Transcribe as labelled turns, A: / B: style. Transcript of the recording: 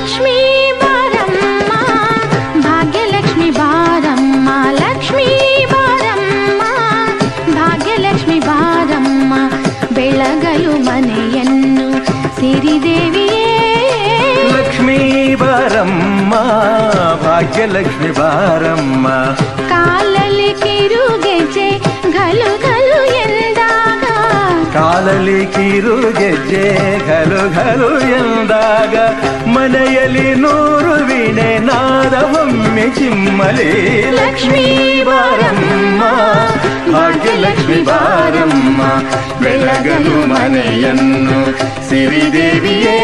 A: ಲಕ್ಷ್ಮೀ ಬಾರಮ್ಮ ಭಾಗ್ಯಲಕ್ಷ್ಮಿ ಬಾರಮ್ಮ ಲಕ್ಷ್ಮೀ ಬಾರಮ್ಮ ಭಾಗ್ಯಲಕ್ಷ್ಮಿ ಬಾರಮ್ಮ ಬೆಳಗಲು ಮನೆಯನ್ನು ಸಿರಿದೇವಿಯೇ
B: ಲಕ್ಷ್ಮೀ ಬಾರಮ್ಮ ಭಾಗ್ಯಲಕ್ಷ್ಮಿ ಬಾರಮ್ಮ
A: ಕಾಲಲ್ಲಿ ಕಿರುಗೆಜ್ಜೆ ಘಲು ಘಲು ಎಂದಾಗ
B: ಕಾಲಲ್ಲಿ ಕಿರುಗೆಜ್ಜೆ ಘಲು ಘಲು ಎಂದಾಗ ಮನೆಯಲ್ಲಿ 100 ವೀಣೆ ನಾದವೊಮ್ಮೆ ಚಿಮ್ಮಲಿ ಲಕ್ಷ್ಮೀ ಬಾರಮ್ಮ ಭಾಗ್ಯಲಕ್ಷ್ಮಿ ಬಾರಮ್ಮ ಬೆಳಗಲು ಮನೆಯನ್ನು ಸಿರಿದೇವಿಯೇ